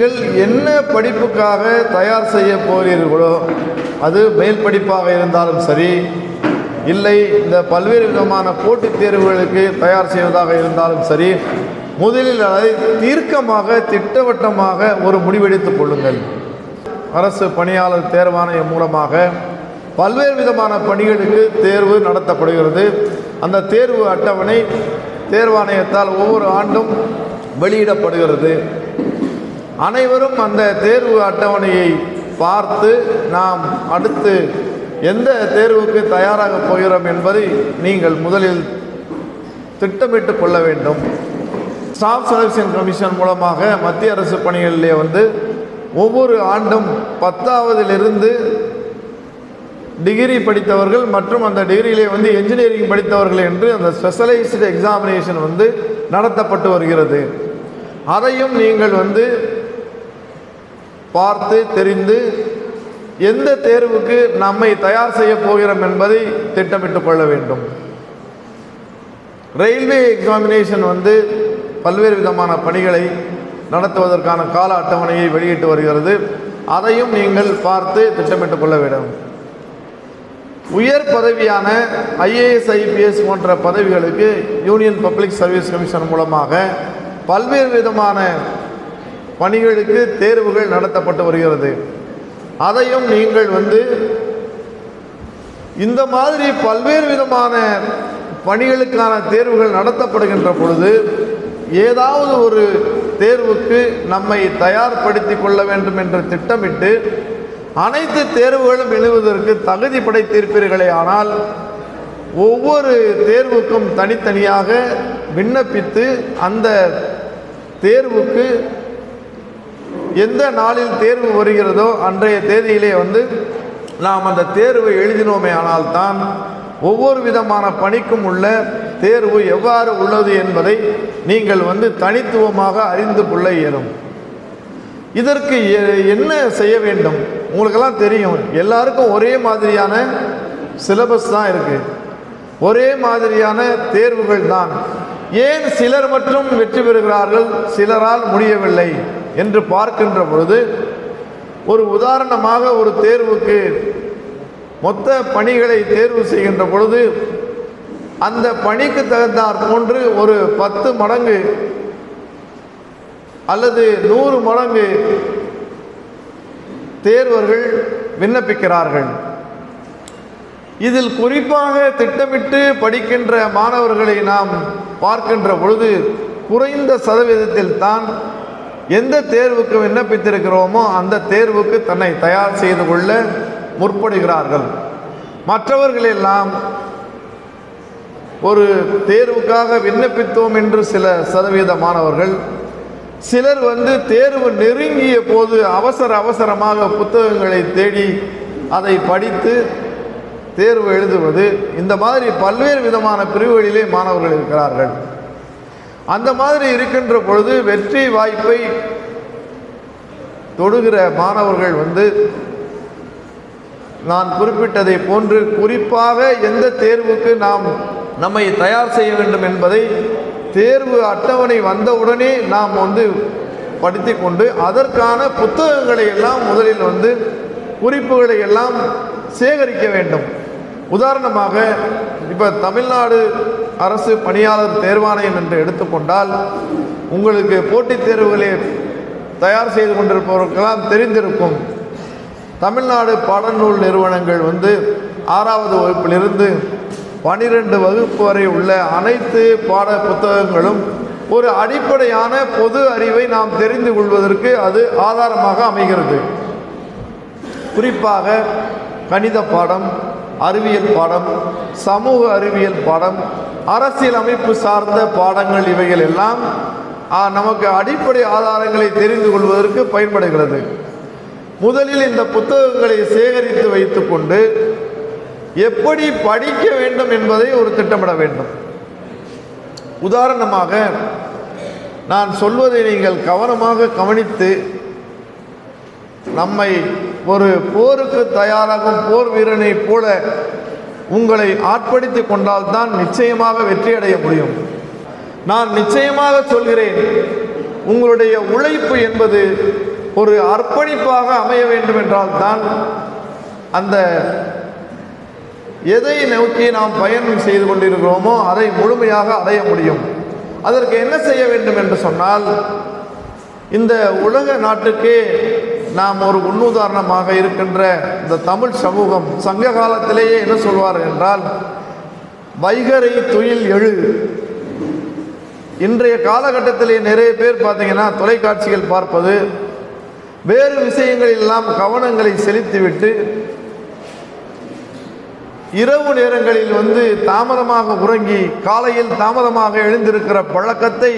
நீங்கள் என்ன படிப்புக்காக தயார் செய்ய போகிறீர்களோ, அது மேல் படிப்பாக இருந்தாலும் சரி, இல்லை இந்த பல்வேறு விதமான போட்டித் தேர்வுகளுக்கு தயார் செய்வதாக இருந்தாலும் சரி, முதலில் அதை தீர்க்கமாக திட்டவட்டமாக ஒரு முடிவெடுத்துக் கொள்ளுங்கள். அரசு பணியாளர் தேர்வாணையம் மூலமாக பல்வேறு விதமான பணிகளுக்கு தேர்வு நடத்தப்படுகிறது. அந்த தேர்வு அட்டவணை தேர்வாணையத்தால் ஒவ்வொரு ஆண்டும் வெளியிடப்படுகிறது. அனைவரும் அந்த தேர்வு அட்டவணையை பார்த்து நாம் அடுத்து எந்த தேர்வுக்கு தயாராக போகிறோம் என்பதை நீங்கள் முதலில் திட்டமிட்டு கொள்ள வேண்டும். ஸ்டாஃப் செலெக்ஷன் கமிஷன் மூலமாக மத்திய அரசு பணிகளிலே ஒவ்வொரு ஆண்டும் 10ஆவதிலிருந்து டிகிரி படித்தவர்கள் மற்றும் அந்த டிகிரியிலே என்ஜினியரிங் படித்தவர்கள் என்று அந்த ஸ்பெஷலைஸ்டு எக்ஸாமினேஷன் நடத்தப்பட்டு வருகிறது. அதையும் நீங்கள் பார்த்து தெரிந்து எந்த தேர்வுக்கு நம்மை தயார் செய்ய போகிறோம் என்பதை திட்டமிட்டு கொள்ள வேண்டும். ரயில்வே எக்ஸாமினேஷன் பல்வேறு விதமான பணிகளை நடத்துவதற்கான கால அட்டவணையை வெளியிட்டு வருகிறது. அதையும் நீங்கள் பார்த்து திட்டமிட்டு கொள்ள வேண்டும். உயர் பதவியான IAS IPS போன்ற பதவிகளுக்கு யூனியன் பப்ளிக் சர்வீஸ் கமிஷன் மூலமாக பல்வேறு விதமான பணிகளுக்கு தேர்வுகள் நடத்தப்பட்டு வருகிறது. அதையும் நீங்கள் இந்த மாதிரி பல்வேறு விதமான பணிகளுக்கான தேர்வுகள் நடத்தப்படுகின்ற பொழுது ஏதாவது ஒரு தேர்வுக்கு நம்மை தயார்படுத்தி கொள்ள வேண்டும் என்று திட்டமிட்டு அனைத்து தேர்வுகளும் எழுதுவதற்கு தகுதி படைத்திருப்பீர்களே ஆனால் ஒவ்வொரு தேர்வுக்கும் தனித்தனியாக விண்ணப்பித்து அந்த தேர்வுக்கு எந்த நாளில் தேர்வு வருகிறதோ அன்றைய தேதியிலே நாம் அந்த தேர்வை எழுதினோமே ஆனால் தான் ஒவ்வொரு விதமான பணிக்கும் உள்ள தேர்வு எவ்வாறு உள்ளது என்பதை நீங்கள் தனித்துவமாக அறிந்து கொள்ள இயலும். இதற்கு என்ன செய்ய வேண்டும்? உங்களுக்கெல்லாம் தெரியும், எல்லாருக்கும் ஒரே மாதிரியான சிலபஸ் தான் இருக்கு, ஒரே மாதிரியான தேர்வுகள் தான். ஏன் சிலர் மட்டும் வெற்றி பெறுகிறார்கள், சிலரால் முடியவில்லை என்று பார்க்கின்ற பொழுது ஒரு உதாரணமாக ஒரு தேர்வுக்கு மொத்த பணிகளை தேர்வு செய்கின்ற பொழுது அந்த பணிக்கு தகுந்தாற் போன்று ஒரு 10 மடங்கு அல்லது 100 மடங்கு தேர்வர்கள் விண்ணப்பிக்கிறார்கள். இதில் குறிப்பாக திட்டமிட்டு படிக்கின்ற மாணவர்களை நாம் பார்க்கின்ற பொழுது குறைந்த சதவீதத்தில் தான் எந்த தேர்வுக்கு விண்ணப்பித்திருக்கிறோமோ அந்த தேர்வுக்கு தன்னை தயார் செய்து கொள்ள முற்படுகிறார்கள். மற்றவர்கள் எல்லாம் ஒரு தேர்வுக்காக விண்ணப்பித்தோம் என்று சில சதவீத மாணவர்கள், சிலர் தேர்வு நெருங்கிய போது அவசரமாக புத்தகங்களை தேடி அதை படித்து தேர்வு எழுதுவது, இந்த மாதிரி பல்வேறு விதமான பிரிவுகளிலே மாணவர்கள் இருக்கிறார்கள். அந்த மாதிரி இருக்கின்ற பொழுது வெற்றி வாய்ப்பை தொடுகிற மாணவர்கள் நான் குறிப்பிட்டதை போன்று குறிப்பாக எந்த தேர்வுக்கு நாம் நம்மை தயார் செய்ய வேண்டும் என்பதை தேர்வு அட்டவணை வந்தவுடனே நாம் படித்து கொண்டு அதற்கான புத்தகங்களை எல்லாம் முதலில் குறிப்புகளை எல்லாம் சேகரிக்க வேண்டும். உதாரணமாக இப்போ தமிழ்நாடு அரசு பணியாளர் தேர்வாணையம் என்று எடுத்துக்கொண்டால் உங்களுக்கு போட்டித் தேர்வுகளை தயார் செய்து கொண்டிருப்பவர்களுக்கெல்லாம் தெரிந்திருக்கும். தமிழ்நாடு பாடநூல் நிறுவனங்கள் 6வது வகுப்பிலிருந்து 12 வகுப்பு வரை உள்ள அனைத்து பாட புத்தகங்களும் ஒரு அடிப்படையான பொது அறிவை நாம் தெரிந்து கொள்வதற்கு அது ஆதாரமாக அமைகிறது. குறிப்பாக கணித பாடம், அறிவியல் பாடம், சமூக அறிவியல் பாடம், அரசியல் அமைப்பு சார்ந்த பாடங்கள், இவைகள் எல்லாம் நமக்கு அடிப்படை ஆதாரங்களை தெரிந்து கொள்வதற்கு பயன்படுகிறது. முதலில் இந்த புத்தகங்களை சேகரித்து வைத்துக்கொண்டு எப்படி படிக்க வேண்டும் என்பதை ஒரு திட்டமிட வேண்டும். உதாரணமாக நான் சொல்வதை நீங்கள் கவனமாக கவனித்து நம்மை ஒரு போருக்கு தயாராகும் போர் வீரனை போல உங்களை ஆட்படுத்தி கொண்டால்தான் நிச்சயமாக வெற்றி அடைய முடியும். நான் நிச்சயமாக சொல்கிறேன், உங்களுடைய உழைப்பு என்பது ஒரு அர்ப்பணிப்பாக அமைய வேண்டும் என்றால் தான் அந்த எதை நோக்கி நாம் பயணம் செய்து கொண்டிருக்கிறோமோ அதை முழுமையாக அடைய முடியும். அதற்கு என்ன செய்ய வேண்டும் என்று சொன்னால், இந்த உலக நாட்டுக்கே நாம் ஒரு முன்னுதாரணமாக இருக்கின்ற இந்த தமிழ் சமூகம் சங்க காலத்திலேயே என்ன சொல்வார்கள் என்றால், வைகரை துயில் எழு. இன்றைய காலகட்டத்திலே நிறைய பேர் பார்த்தீங்கன்னா தொலைக்காட்சிகள் பார்ப்பது, வேறு விஷயங்களெல்லாம் கவனங்களை செலுத்திவிட்டு இரவு நேரங்களில் தாமதமாக உறங்கி காலையில் தாமதமாக எழுந்திருக்கிற பழக்கத்தை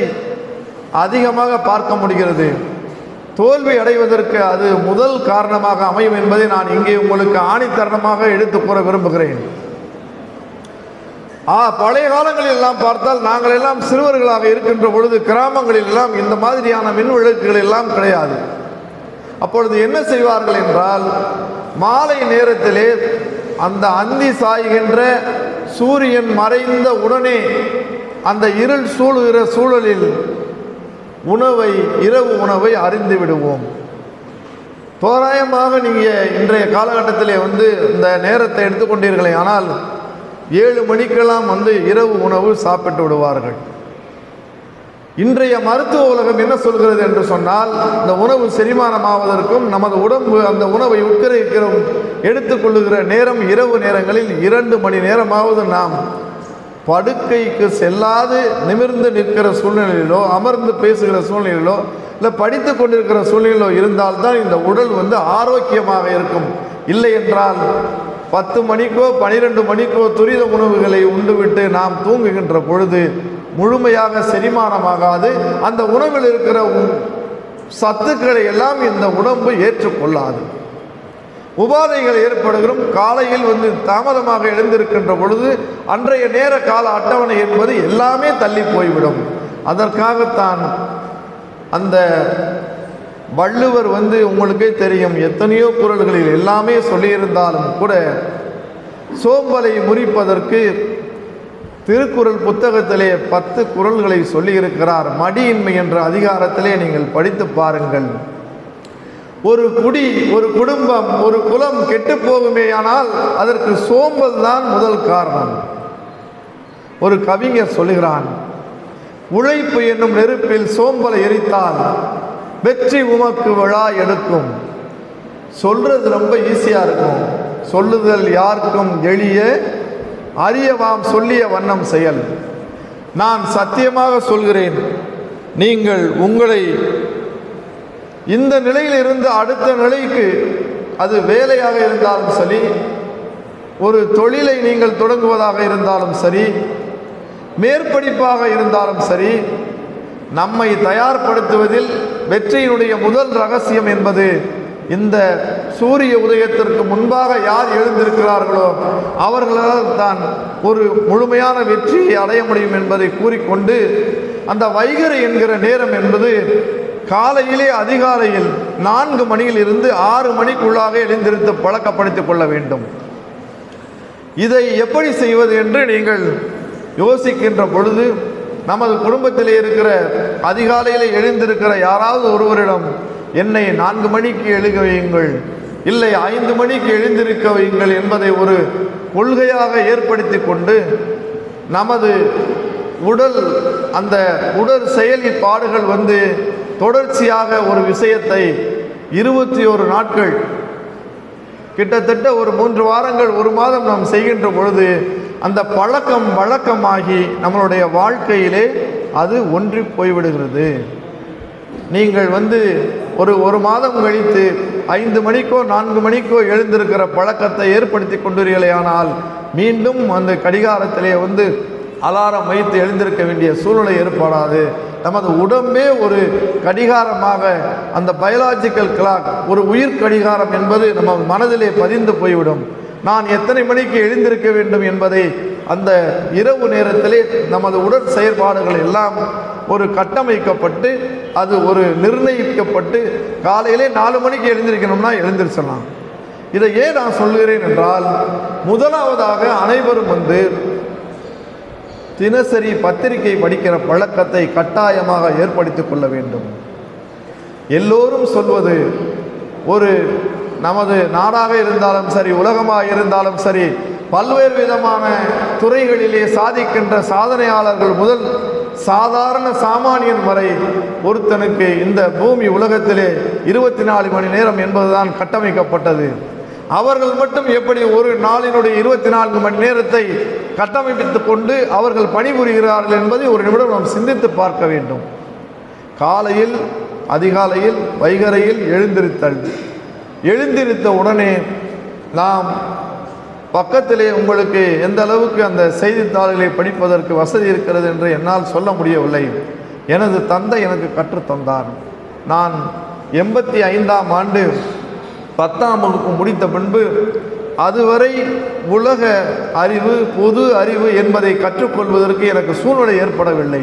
அதிகமாக பார்க்க முடிகிறது. தோல்வி அடைவதற்கு அது முதல் காரணமாக அமையும் என்பதை நான் இங்கே உங்களுக்கு ஆணித்தரணமாக எடுத்து கூற விரும்புகிறேன். பழைய காலங்களில் எல்லாம் பார்த்தால், நாங்கள் எல்லாம் சிறுவர்களாக இருக்கின்ற பொழுது கிராமங்களில் எல்லாம் இந்த மாதிரியான மின் விளக்குகள் எல்லாம் கிடையாது. அப்பொழுது என்ன செய்வார்கள் என்றால், மாலை நேரத்திலே அந்த அந்தி சாய்கின்ற சூரியன் மறைந்த உடனே அந்த இருள் சூழுகிற சூழலில் இரவு உணவை அறிந்து விடுவோம். தோராயமாக நீங்கள் இன்றைய காலகட்டத்திலே இந்த நேரத்தை எடுத்துக்கொண்டீர்களே ஆனால் 7 மணிக்கெல்லாம் இரவு உணவு சாப்பிட்டு விடுவார்கள். இன்றைய மருத்துவ உலகம் என்ன சொல்கிறது என்று சொன்னால், இந்த உணவு செரிமானமாவதற்கும் நமது உடம்பு அந்த உணவை உட்கரிக்கிறோம் எடுத்துக்கொள்ளுகிற நேரம் இரவு நேரங்களில் 2 மணி நேரமாவது நாம் படுக்கைக்கு செல்லாது நிமிர்ந்து நிற்கிற சூழ்நிலையிலோ அமர்ந்து பேசுகிற சூழ்நிலையிலோ இல்லை படித்து கொண்டிருக்கிற சூழ்நிலையிலோ இருந்தால்தான் இந்த உடல் ஆரோக்கியமாக இருக்கும். இல்லை என்றால் 10 மணிக்கோ 12 மணிக்கோ துரித உணவுகளை உண்டுவிட்டு நாம் தூங்குகின்ற பொழுது முழுமையாக செரிமானமாகாது. அந்த உணவில் இருக்கிற சத்துக்களை எல்லாம் இந்த உடம்பு ஏற்றுக்கொள்ளாது. உபாதைகள் ஏற்படுகிறோம். காலையில் தாமதமாக எழுந்திருக்கின்ற பொழுது அன்றைய நேர கால அட்டவணை என்பது எல்லாமே தள்ளி போய்விடும். அதற்காகத்தான் அந்த வள்ளுவர் உங்களுக்கே தெரியும், எத்தனையோ குறள்களில் எல்லாமே சொல்லியிருந்தாலும் கூட சோம்பலை முறிப்பதற்கு திருக்குறள் புத்தகத்திலே 10 குறள்களை சொல்லியிருக்கிறார். மடியின்மை என்ற அதிகாரத்திலே நீங்கள் படித்து பாருங்கள். ஒரு குடும்பம், ஒரு குலம் கெட்டு போகுமேயானால் அதற்கு சோம்பல் தான் முதல் காரணம். ஒரு கவிஞர் சொல்லுகிறான், உழைப்பு என்னும் நெருப்பில் சோம்பலை எரித்தால் வெற்றி உமக்கு விழா எடுக்கும். சொல்றது ரொம்ப ஈஸியா இருக்கும், சொல்லுதல் யாருக்கும் எளிய, அறியவாம் சொல்லிய வண்ணம் செயல். நான் சத்தியமாக சொல்கிறேன், நீங்கள் உங்களை இந்த நிலையில் இருந்து அடுத்த நிலைக்கு, அது வேலையாக இருந்தாலும் சரி, ஒரு தொழிலை நீங்கள் தொடங்குவதாக இருந்தாலும் சரி, மேற்படிப்பாக இருந்தாலும் சரி, நம்மை தயார்படுத்துவதில் வெற்றியினுடைய முதல் ரகசியம் என்பது இந்த சூரிய உதயத்திற்கு முன்பாக யார் எழுந்திருக்கிறார்களோ அவர்களால் தான் ஒரு முழுமையான வெற்றியை அடைய முடியும் என்பதை கூறிக்கொண்டு, அந்த வைகறை என்கிற நேரம் என்பது காலையிலே அதிகாலையில் 4 மணியில் இருந்து 6 மணிக்குள்ளாக எழுந்திருத்து பழக்கப்படுத்திக் கொள்ள வேண்டும். இதை எப்படி செய்வது என்று நீங்கள் யோசிக்கின்ற பொழுது, நமது குடும்பத்திலே இருக்கிற அதிகாலையில் எழுந்திருக்கிற யாராவது ஒருவரிடம் என்னை 4 மணிக்கு எழுக வையுங்கள், இல்லை 5 மணிக்கு எழுந்திருக்க வையுங்கள் என்பதை ஒரு கொள்கையாக ஏற்படுத்தி கொண்டு, நமது அந்த உடல் செயல்பாடுகள் தொடர்ச்சியாக ஒரு விஷயத்தை 21 நாட்கள், கிட்டத்தட்ட ஒரு 3 வாரங்கள், 1 மாதம் நாம் செய்கின்ற பொழுது அந்த பழக்கம் வழக்கமாகி நம்மளுடைய வாழ்க்கையிலே அது ஒன்றி போய்விடுகிறது. நீங்கள் ஒரு மாதம் கழித்து 5 மணிக்கோ 4 மணிக்கோ எழுந்திருக்கிற பழக்கத்தை ஏற்படுத்தி கொண்டீர்களேயானால் மீண்டும் அந்த கடிகாரத்திலே அலாரம் வைத்து எழுந்திருக்க வேண்டிய சூழ்நிலை ஏற்படாது. நமது உடம்பே ஒரு கடிகாரமாக, அந்த பயாலஜிக்கல் கிளாக், ஒரு உயிர் கடிகாரம் என்பது நம்ம மனதிலே பதிந்து போய்விடும். நான் எத்தனை மணிக்கு எழுந்திருக்க வேண்டும் என்பதை அந்த இரவு நேரத்திலே நமது உடல் செயற்பாடுகள் எல்லாம் ஒரு கட்டமைக்கப்பட்டு, அது ஒரு நிர்ணயிக்கப்பட்டு, காலையிலே 4 மணிக்கு எழுந்திருக்கணும்னா எழுந்திருச்சலாம். இதை ஏன் நான் சொல்கிறேன் என்றால், முதலாவதாக அனைவரும் தினசரி பத்திரிகை படிக்கிற பழக்கத்தை கட்டாயமாக ஏற்படுத்திக் கொள்ள வேண்டும். எல்லோரும் சொல்வது, ஒரு நமது நாடாக இருந்தாலும் சரி, உலகமாக இருந்தாலும் சரி, பல்வேறு விதமான துறைகளிலே சாதிக்கின்ற சாதனையாளர்கள் முதல் சாதாரண சாமானியன் வரை ஒருத்தனுக்கு இந்த பூமி உலகத்திலே 24 மணி நேரம் என்பதுதான் கட்டமைக்கப்பட்டது. அவர்கள் மட்டும் எப்படி ஒரு நாளினுடைய 24 மணி நேரத்தை கட்டமைத்து கொண்டு அவர்கள் பணிபுரிகிறார்கள் என்பதை ஒரு நிமிடம் நாம் சிந்தித்து பார்க்க வேண்டும். காலையில் அதிகாலையில் வைகரையில் எழுந்திருத்த உடனே நாம் பக்கத்திலே உங்களுக்கு எந்த அளவுக்கு அந்த செய்தித்தாள்களை படிப்பதற்கு வசதி இருக்கிறது என்று என்னால் சொல்ல முடியவில்லை. எனது தந்தை எனக்கு கற்றுத்தந்தார். நான் 85ஆம் ஆண்டு 10ஆம் வகுப்பு முடித்த பின்பு அதுவரை உலக அறிவு, பொது அறிவு என்பதை கற்றுக்கொள்வதற்கு எனக்கு சூழ்நிலை ஏற்படவில்லை.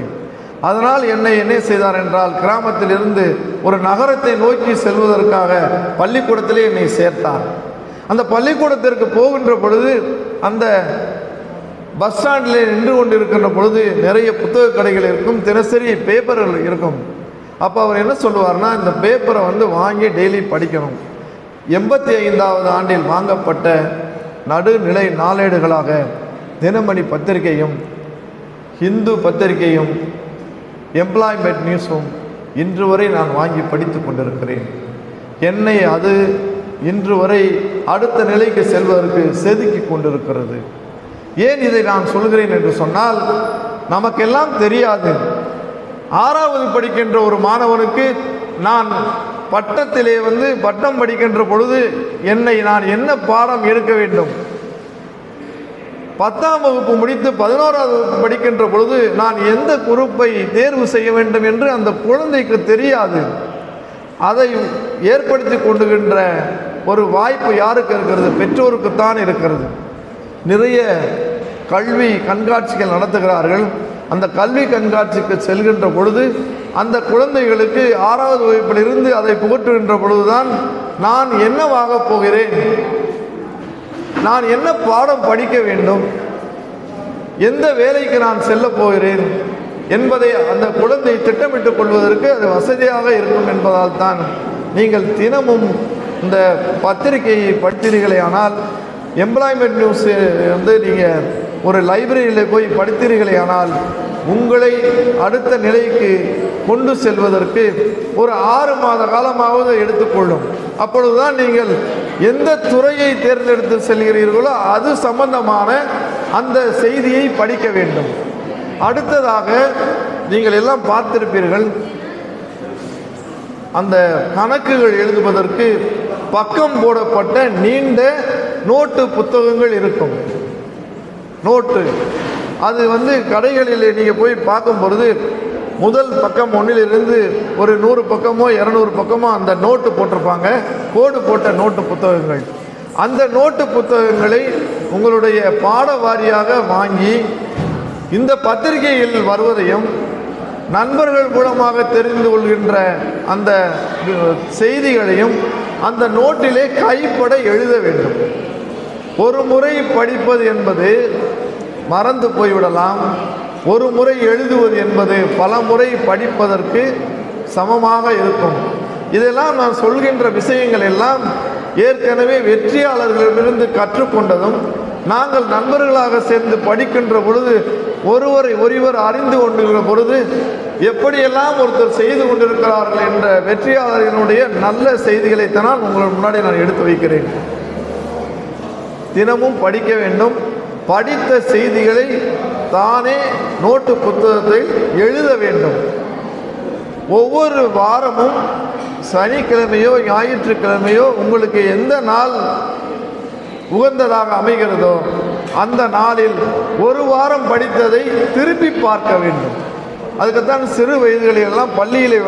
அதனால் என்னை என்ன செய்தார் என்றால், கிராமத்திலிருந்து ஒரு நகரத்தை நோக்கி செல்வதற்காக பள்ளிக்கூடத்திலே என்னை சேர்த்தார். அந்த பள்ளிக்கூடத்திற்கு போகின்ற பொழுது அந்த பஸ் ஸ்டாண்டில் நின்று கொண்டிருக்கின்ற பொழுது நிறைய புத்தக கடைகள் இருக்கும், தினசரி பேப்பர்கள் இருக்கும். அப்போ அவர் என்ன சொல்லுவார்னா, இந்த பேப்பரை வாங்கி டெய்லி படிக்கணும். 85வது ஆண்டில் வாங்கப்பட்ட நடுநிலை நாளேடுகளாக தினமணி பத்திரிகையும், ஹிந்து பத்திரிகையும், எம்ப்ளாய்மெண்ட் நியூஸும் இன்று வரை நான் வாங்கி படித்து கொண்டிருக்கிறேன். என்னை அது இன்று வரை அடுத்த நிலைக்கு செல்வதற்கு செதுக்கி கொண்டிருக்கிறது. ஏன் இதை நான் சொல்கிறேன் என்று சொன்னால், நமக்கெல்லாம் தெரியாது. 6வது படிக்கின்ற ஒரு மாணவனுக்கு நான் பட்டத்திலே பட்டம் படிக்கின்ற பொழுது நான் என்ன பாடம் எடுக்க வேண்டும், 10ஆம் வகுப்பு முடித்து 11வது வகுப்பு படிக்கின்ற பொழுது நான் எந்த குரூப்பை தேர்வு செய்ய வேண்டும் என்று அந்த குழந்தைக்கு தெரியாது. அதை ஏற்படுத்தி கொண்டுகின்ற ஒரு வாய்ப்பு யாருக்கு இருக்கிறது? பெற்றோருக்குத்தான் இருக்கிறது. நிறைய கல்வி கண்காட்சிகள் நடத்துகிறார்கள். அந்த கல்வி கண்காட்சிக்கு செல்கின்ற பொழுது அந்த குழந்தைகளுக்கு 6வது வகுப்பிலிருந்து அதை புகட்டுகின்ற பொழுதுதான், நான் என்னவாக போகிறேன், நான் என்ன பாடம் படிக்க வேண்டும், எந்த வேலைக்கு நான் செல்ல போகிறேன் என்பதை அந்த குழந்தை திட்டமிட்டுக் கொள்வதற்கு அது வசதியாக இருக்கும் என்பதால் தான் நீங்கள் தினமும் இந்த பத்திரிகையை படித்தீர்களே ஆனால், எம்ப்ளாய்மெண்ட் நியூஸ் நீங்கள் ஒரு லைப்ரரியில் போய் படித்தீர்களே ஆனால், உங்களை அடுத்த நிலைக்கு கொண்டு செல்வதற்கு ஒரு 6 மாத காலமாவது எடுத்துக்கொள்ளும். அப்பொழுதுதான் நீங்கள் எந்த துறையை தேர்ந்தெடுத்து செல்கிறீர்களோ அது சம்பந்தமான அந்த செய்தியை படிக்க வேண்டும். அடுத்ததாக நீங்கள் எல்லாம் பார்த்திருப்பீர்கள், அந்த கணக்குகள் எழுதுவதற்கு பக்கம் போடப்பட்ட நீண்ட நோட்டு புத்தகங்கள் இருக்கும். நோட்டு அது கடைகளில் நீங்கள் போய் பார்க்கும் பொழுது முதல் பக்கம் 1லிருந்து ஒரு 100 பக்கமோ 200 பக்கமோ அந்த நோட்டு போட்டிருப்பாங்க, கோடு போட்ட நோட்டு புத்தகங்கள். அந்த நோட்டு புத்தகங்களை உங்களுடைய பாட வாரியாக வாங்கி இந்த பத்திரிகையில் வருவதையும் நண்பர்கள் மூலமாக தெரிந்து கொள்கின்ற அந்த செய்திகளையும் அந்த நோட்டிலே கைப்பட எழுத வேண்டும். ஒரு முறை படிப்பது என்பது மறந்து போய்விடலாம். ஒரு முறை எழுதுவது என்பது பல முறை படிப்பதற்கு சமமாக இருக்கும். இதெல்லாம் நான் சொல்கின்ற விஷயங்கள் எல்லாம் ஏற்கனவே வெற்றியாளர்களிடமிருந்து கற்றுக்கொண்டதும், நாங்கள் நண்பர்களாக சேர்ந்து படிக்கின்ற பொழுது ஒருவர் அறிந்து கொண்டுகிற பொழுது எப்படியெல்லாம் ஒருத்தர் செய்து கொண்டிருக்கிறார்கள் என்ற வெற்றியாளர்களுடைய நல்ல செய்திகளைத்தான் உங்கள் முன்னாடி நான் எடுத்து வைக்கிறேன். தினமும் படிக்க வேண்டும். படித்த செய்திகளை தானே நோட்டு புத்தகத்தில் எழுத வேண்டும். ஒவ்வொரு வாரமும் சனிக்கிழமையோ ஞாயிற்றுக்கிழமையோ உங்களுக்கு எந்த நாள் உகந்ததாக அமைகிறதோ அந்த நாளில் ஒரு வாரம் படித்ததை திருப்பி பார்க்க வேண்டும். அதுக்குத்தான் சிறு வயதுகளிலெல்லாம் பள்ளியிலே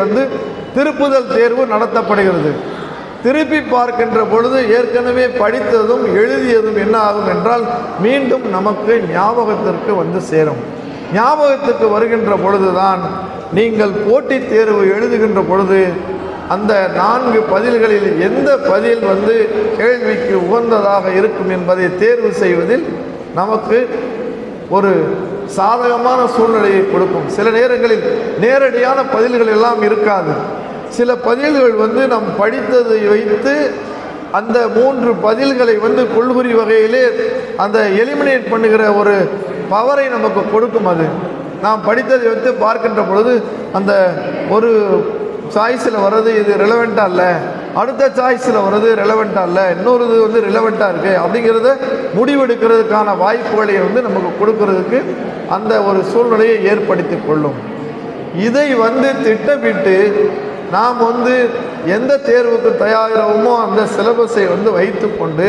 திருப்புதல் தேர்வு நடத்தப்படுகிறது. திருப்பி பார்க்கின்ற பொழுது ஏற்கனவே படித்ததும் எழுதியதும் என்ன ஆகும் என்றால் மீண்டும் நமக்கு ஞாபகத்திற்கு சேரும். ஞாபகத்துக்கு வருகின்ற பொழுதுதான் நீங்கள் போட்டித் தேர்வு எழுதுகின்ற பொழுது அந்த 4 பதில்களில் எந்த பதில் கேள்விக்கு உகந்ததாக இருக்கும் என்பதை தேர்வு செய்வதில் நமக்கு ஒரு சாதகமான சூழ்நிலையை கொடுக்கும். சில நேரங்களில் நேரடியான பதில்கள் எல்லாம் இருக்காது. சில பதில்கள் நம் படித்ததை வைத்து அந்த 3 பதில்களை கொள்குறி வகையிலே அந்த எலிமினேட் பண்ணுகிற ஒரு பவரை நமக்கு கொடுக்கும். அது நாம் படித்ததை வைத்து பார்க்கின்ற பொழுது அந்த ஒரு சாய்ஸில் வர்றது இது ரிலவெண்ட்டாக இல்லை, அடுத்த சாய்ஸில் வர்றது ரிலவெண்ட்டாக இல்லை, இன்னொரு இது ரிலவெண்ட்டாக இருக்குது அப்படிங்கிறத முடிவெடுக்கிறதுக்கான வாய்ப்புகளை நமக்கு கொடுக்கறதுக்கு அந்த ஒரு சூழ்நிலையை ஏற்படுத்தி கொள்ளும். இதை திட்டமிட்டு நாம் எந்த தேர்வுக்கு தயாராகுமோ அந்த சிலபஸை வைத்து கொண்டு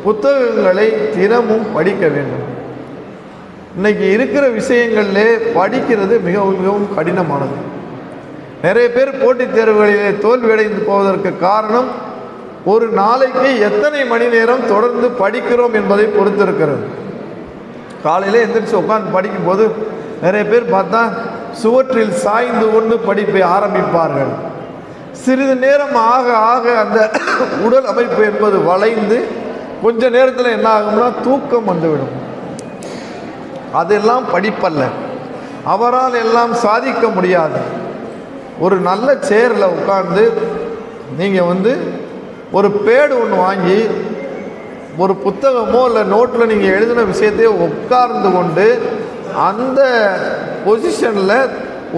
புத்தகங்களை தினமும் படிக்க வேண்டும். இன்னைக்கு இருக்கிற விஷயங்களிலே படிக்கிறது மிகவும் மிகவும் கடினமானது. நிறைய பேர் போட்டித் தேர்வுகளிலே தோல்வியடைந்து போவதற்கு காரணம் ஒரு நாளைக்கு எத்தனை மணி நேரம் தொடர்ந்து படிக்கிறோம் என்பதை பொறுத்திருக்கிறது. காலையில் எந்திரிச்சு உட்காந்து படிக்கும்போது நிறைய பேர் பார்த்தா சுவற்றில் சாய்ந்து கொண்டு படிப்பை ஆரம்பிப்பார்கள். சிறிது நேரம் ஆக ஆக அந்த உடல் அமைப்பு என்பது வளைந்து கொஞ்ச நேரத்தில் என்ன ஆகும்னா தூக்கம் வந்துவிடும். அதெல்லாம் படிப்பல்ல, அவரால் எல்லாம் சாதிக்க முடியாது. ஒரு நல்ல சேரில் உட்கார்ந்து நீங்கள் ஒரு பேடு ஒன்று வாங்கி ஒரு புத்தகமோ இல்லை நோட்டில் நீங்கள் எழுதின விஷயத்தையோ உட்கார்ந்து கொண்டு அந்த பொசிஷனில்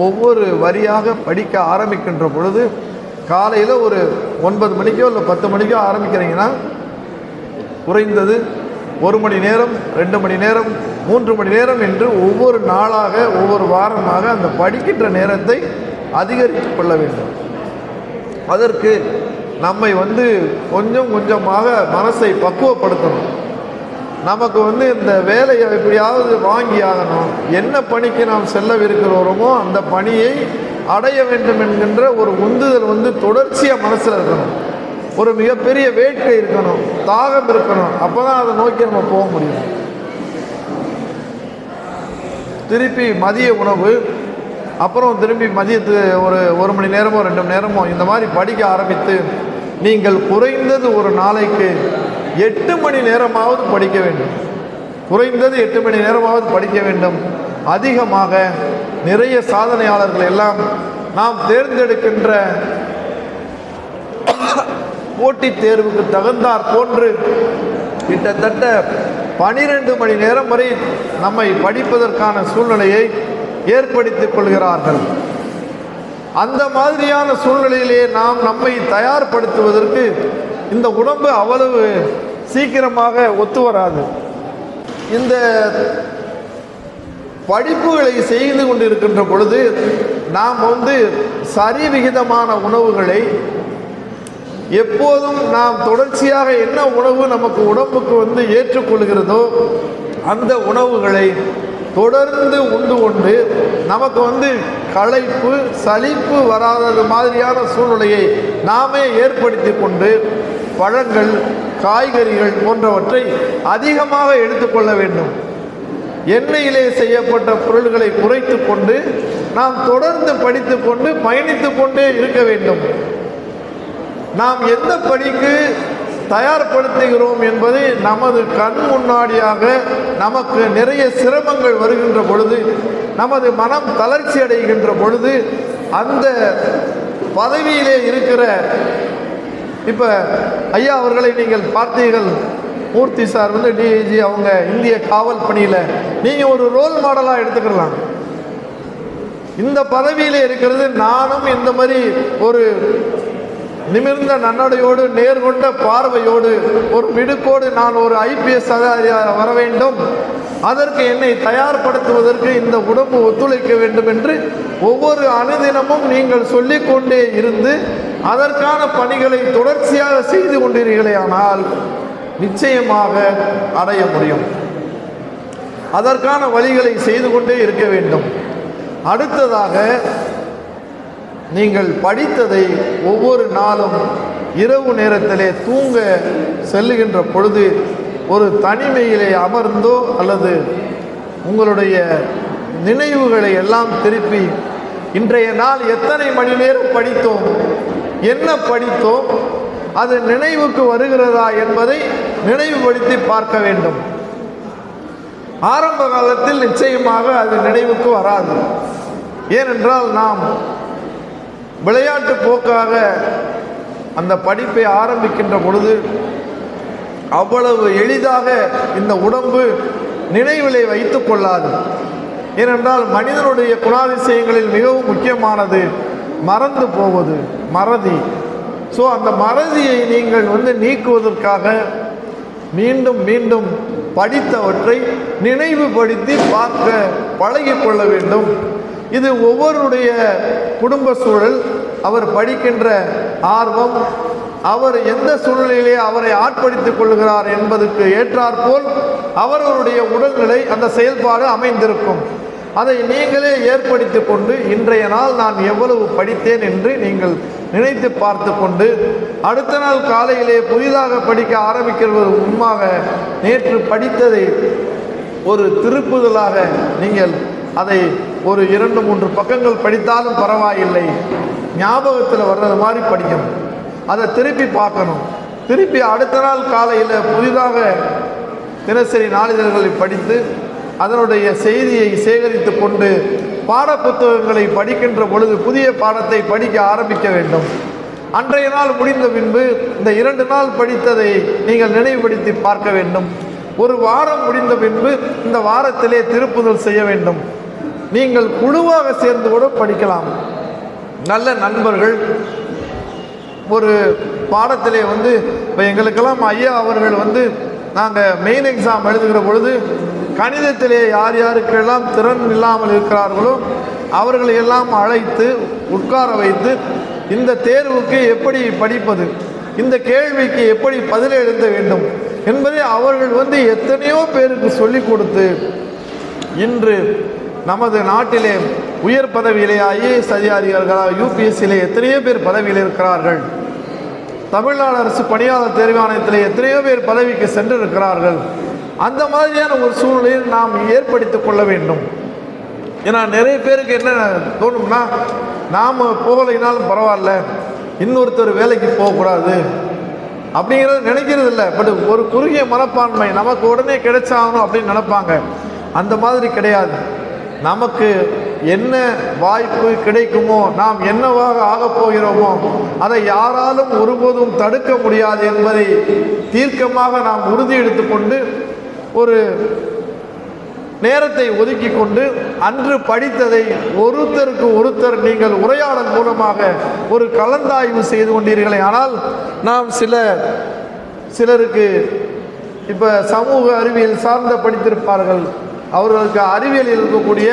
ஒவ்வொரு வரியாக படிக்க ஆரம்பிக்கின்ற பொழுது காலையில் ஒரு 9 மணிக்கோ இல்லை 10 மணிக்கோ ஆரம்பிக்கிறீங்கன்னா குறைந்தது 1 மணி நேரம், 2 மணி நேரம், 3 மணி நேரம் என்று ஒவ்வொரு நாளாக ஒவ்வொரு வாரமாக அந்த படிக்கின்ற நேரத்தை அதிகரித்து கொள்ள வேண்டும். அதற்கு நம்மை கொஞ்சம் கொஞ்சமாக மனசை பக்குவப்படுத்தணும். நமக்கு இந்த வேலையை எப்படியாவது வாங்கி ஆகணும், என்ன பணிக்கு நாம் செல்லவிருக்கிறோமோ அந்த பணியை அடைய வேண்டும் என்கின்ற ஒரு உந்துதல் தொடர்ச்சியாக மனசில் இருக்கணும். ஒரு மிகப்பெரிய வேட்கை இருக்கணும், தாகம் இருக்கணும். அப்போ தான் அதை நோக்கி நம்ம போக முடியும். திருப்பி மதிய உணவு, அப்புறம் திரும்பி மதியத்துக்கு ஒரு மணி நேரமோ 2 மணி நேரமோ இந்த மாதிரி படிக்க ஆரம்பித்து நீங்கள் குறைந்தது ஒரு நாளைக்கு 8 மணி நேரமாவது படிக்க வேண்டும். குறைந்தது 8 மணி நேரமாவது படிக்க வேண்டும். அதிகமாக நிறைய சாதனையாளர்கள் எல்லாம் நாம் தேர்ந்தெடுக்கின்ற போட்டித் தேர்வுக்கு தகுந்தாற் போன்று கிட்டத்தட்ட 12 மணி நேரம் வரை நம்மை படிப்பதற்கான சூழ்நிலையை ஏற்படுத்திக் கொள்கிறார்கள். அந்த மாதிரியான சூழ்நிலையிலே நாம் நம்மை தயார்படுத்துவதற்கு இந்த உடம்பு அவ்வளவு சீக்கிரமாக ஒத்து வராது. இந்த படிப்புகளை செய்து கொண்டிருக்கின்ற பொழுது நாம் சரிவிகிதமான உணவுகளை எப்போதும் நாம் தொடர்ச்சியாக என்ன உணவு நமக்கு உடம்புக்கு ஏற்றுக்கொள்கிறதோ அந்த உணவுகளை தொடர்ந்து உண்டு கொண்டு நமக்கு களைப்பு சலிப்பு வராதது மாதிரியான சூழ்நிலையை நாமே ஏற்படுத்தி கொண்டு பழங்கள் காய்கறிகள் போன்றவற்றை அதிகமாக எடுத்துக்கொள்ள வேண்டும். எண்ணெயிலே செய்யப்பட்ட பொருள்களை குறைத்து கொண்டு நாம் தொடர்ந்து படித்து கொண்டு பயணித்து கொண்டே இருக்க வேண்டும். நாம் எந்த பணிக்கு தயார்படுத்துகிறோம் என்பதை நமது கண் முன்னாடியாக நமக்கு நிறைய சிரமங்கள் வருகின்ற பொழுது, நமது மனம் தளர்ச்சி அடைகின்ற பொழுது, அந்த பதவியிலே இருக்கிற இப்போ ஐயா அவர்களை நீங்கள் பார்த்தீர்கள். மூர்த்தி சார் டிஐஜி, அவங்க இந்திய காவல் பணியில் நீங்கள் ஒரு ரோல் மாடலாக எடுத்துக்கலாம். இந்த பதவியில் இருக்கிறது நானும் இந்த மாதிரி ஒரு நிமிர்ந்த நன்னடையோடு நேர்கொண்ட பார்வையோடு ஒரு மிடுக்கோடு நான் ஒரு IPS அதிகாரியாக வர வேண்டும், அதற்கு என்னை தயார்படுத்துவதற்கு இந்த உடம்பு ஒத்துழைக்க வேண்டும் என்று ஒவ்வொரு அனுதினமும் நீங்கள் சொல்லிக்கொண்டே இருந்து அதற்கான பணிகளை தொடர்ச்சியாக செய்து கொண்டீர்களே ஆனால் நிச்சயமாக அடைய முடியும். அதற்கான வழிகளை செய்து கொண்டே இருக்க வேண்டும். அடுத்ததாக நீங்கள் படித்ததை ஒவ்வொரு நாளும் இரவு நேரத்திலே தூங்க செல்லுகின்ற பொழுது ஒரு தனிமையிலே அமர்ந்தோ அல்லது உங்களுடைய நினைவுகளை எல்லாம் திருப்பி இன்றைய நாள் எத்தனை மணி நேரம் படித்தோம், என்ன படித்தோம், அது நினைவுக்கு வருகிறதா என்பதை நினைவுபடுத்தி பார்க்க வேண்டும். ஆரம்ப காலத்தில் நிச்சயமாக அது நினைவுக்கு வராது. ஏனென்றால் நாம் விளையாட்டு போக்காக அந்த படிப்பை ஆரம்பிக்கின்ற பொழுது அவ்வளவு எளிதாக இந்த உடம்பு நினைவிலை வைத்து கொள்ளாது. ஏனென்றால் மனிதனுடைய குணாதிசயங்களில் மிகவும் முக்கியமானது மறந்து போவது, மறதி. ஸோ அந்த மறதியை நீங்கள் நீக்குவதற்காக மீண்டும் மீண்டும் படித்தவற்றை நினைவுபடுத்தி பார்க்க பழகிக்கொள்ள வேண்டும். இது ஒவ்வொருடைய குடும்ப சூழல், அவர் படிக்கின்ற ஆர்வம், அவர் எந்த சூழ்நிலையிலே அவரை ஆட்படுத்திக் கொள்கிறார் என்பதற்கு ஏற்றாற்போல் அவர்களுடைய உடல்நிலை, அந்த செயல்பாடு அமைந்திருக்கும். அதை நீங்களே ஏற்படுத்தி கொண்டு இன்றைய நாள் நான் எவ்வளவு படித்தேன் என்று நீங்கள் நினைத்து பார்த்து கொண்டு அடுத்த நாள் காலையிலே புதிதாக படிக்க ஆரம்பிக்கிறது முன்பாக நேற்று படித்ததை ஒரு திருப்புதலாக நீங்கள் அதை ஒரு 2-3 பக்கங்கள் படித்தாலும் பரவாயில்லை, ஞாபகத்தில் வர்றது மாதிரி படிக்கணும். அதை திருப்பி பார்க்கணும். திருப்பி அடுத்த நாள் காலையில் புதிதாக தினசரி நாளிதழ்களை படித்து அதனுடைய செய்தியை சேகரித்து கொண்டு பாடப்புத்தகங்களை படிக்கின்ற பொழுது புதிய பாடத்தை படிக்க ஆரம்பிக்க வேண்டும். அன்றைய நாள் முடிந்த பின்பு இந்த 2 நாள் படித்ததை நீங்கள் நினைவுபடுத்தி பார்க்க வேண்டும். ஒரு வாரம் முடிந்த பின்பு இந்த வாரத்திலே திருப்புதல் செய்ய வேண்டும். நீங்கள் குழுவாக சேர்ந்து கூட படிக்கலாம். நல்ல நண்பர்கள் ஒரு பாடத்திலே இப்போ எங்களுக்கெல்லாம் ஐயா அவர்கள் நாங்கள் மெயின் எக்ஸாம் எழுதுகிற பொழுது கணிதத்திலே யார் யாருக்கெல்லாம் திறன் இல்லாமல் இருக்கிறார்களோ அவர்களை எல்லாம் அழைத்து உட்கார வைத்து இந்த தேர்வுக்கு எப்படி படிப்பது, இந்த கேள்விக்கு எப்படி பதில் எழுத வேண்டும் என்பதை அவர்கள் எத்தனையோ பேருக்கு சொல்லிக் கொடுத்து இன்று நமது நாட்டிலே உயர் பதவியிலே ஐஏஎஸ் அதிகாரிகளாக யூபிஎஸ்சியிலே எத்தனையோ பேர் பதவியில் இருக்கிறார்கள். தமிழ்நாடு அரசு பணியாளர் தேர்வாணையத்தில் எத்தனையோ பேர் பதவிக்கு சென்று இருக்கிறார்கள். அந்த மாதிரியான ஒரு சூழ்நிலையை நாம் ஏற்படுத்திக் கொள்ள வேண்டும். ஏன்னா நிறைய பேருக்கு என்ன தோணும்னா, நாம் போகலைனாலும் பரவாயில்ல, இன்னொருத்தர் வேலைக்கு போகக்கூடாது அப்படிங்கிறத நினைக்கிறது இல்லை. பட் ஒரு குறுகிய மனப்பான்மை, நமக்கு உடனே கிடைச்சாகணும் அப்படின்னு நினைப்பாங்க. அந்த மாதிரி கிடையாது. நமக்கு என்ன வாய்ப்பு கிடைக்குமோ, நாம் என்னவாக ஆகப் போகிறோமோ அதை யாராலும் ஒருபோதும் தடுக்க முடியாது என்பதை தீர்க்கமாக நாம் உறுதி எடுத்துக்கொண்டு ஒரு நேரத்தை ஒதுக்கி கொண்டு அன்று படித்ததை ஒருத்தருக்கு ஒருத்தர் நீங்கள் உரையாடல் மூலமாக ஒரு கலந்தாய்வு செய்து கொண்டீர்களே. ஆனால் நாம் சிலருக்கு இப்போ சமூக அறிவியல் சார்ந்த படித்திருப்பார்கள். அவர்களுக்கு அறிவியலில் இருக்கக்கூடிய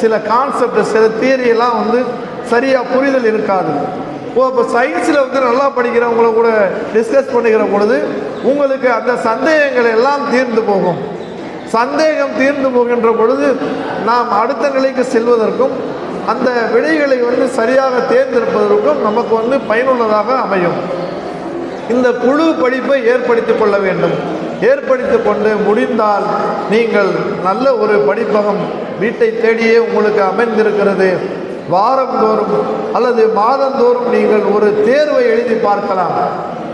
சில கான்செப்ட், சில தியரியெல்லாம் சரியாக புரிதல் இருக்காது. இப்போ சயின்ஸில் நல்லா படிக்கிறவங்கள கூட டிஸ்கஸ் பண்ணுகிற பொழுது உங்களுக்கு அந்த சந்தேகங்கள் எல்லாம் தீர்ந்து போகும். சந்தேகம் தீர்ந்து போகின்ற பொழுது நாம் அடுத்த நிலைக்கு செல்வதற்கும் அந்த விடைகளை சரியாக தேர்ந்தெடுப்பதற்கும் நமக்கு பயனுள்ளதாக அமையும். இந்த குழு படிப்பை ஏற்படுத்தி கொள்ள வேண்டும். ஏற்படுத்தி கொண்டு முடிந்தால் நீங்கள் நல்ல ஒரு படிப்பகம் வீட்டை தேடியே உங்களுக்கு அமைந்திருக்கிறது. வாரந்தோறும் அல்லது மாதந்தோறும் நீங்கள் ஒரு தேர்வை எழுதி பார்க்கலாம்.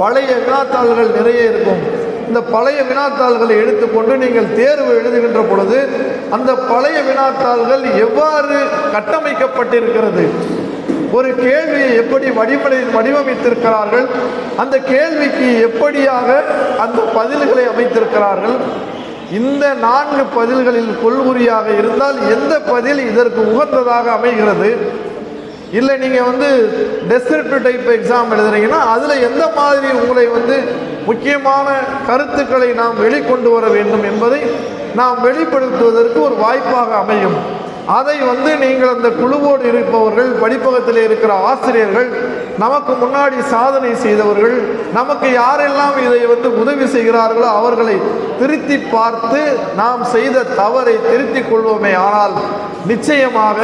பழைய வினாத்தாள்கள் நிறைய இருக்கும். இந்த பழைய வினாத்தாள்களை எடுத்துக்கொண்டு நீங்கள் தேர்வு எழுதுகின்ற பொழுது அந்த பழைய வினாத்தாள்கள் எவ்வாறு கட்டமைக்கப்பட்டிருக்கிறது, ஒரு கேள்வியை எப்படி வடிவமைத்திருக்கிறார்கள், அந்த கேள்விக்கு எப்படியாக அந்த பதில்களை அமைத்திருக்கிறார்கள், இந்த 4 பதில்களில் கொள்குறியாக இருந்தால் எந்த பதில் இதற்கு உகந்ததாக அமைகிறது, இல்லை நீங்கள் டெஸ்கிரிப்டிவ் டைப் எக்ஸாம் எழுதுறீங்கன்னா அதில் எந்த மாதிரி உங்களை முக்கியமான கருத்துக்களை நாம் வெளிக்கொண்டு வர வேண்டும் என்பதை நாம் வெளிப்படுத்துவதற்கு ஒரு வாய்ப்பாக அமையும். அதை நீங்கள் அந்த குழுவோடு இருப்பவர்கள், படிப்பகத்தில் இருக்கிற ஆசிரியர்கள், நமக்கு முன்னாடி சாதனை செய்தவர்கள், நமக்கு யாரெல்லாம் இதை உதவி செய்கிறார்களோ அவர்களை திருத்தி பார்த்து நாம் செய்த தவறை திருத்திக் கொள்வோமே. ஆனால் நிச்சயமாக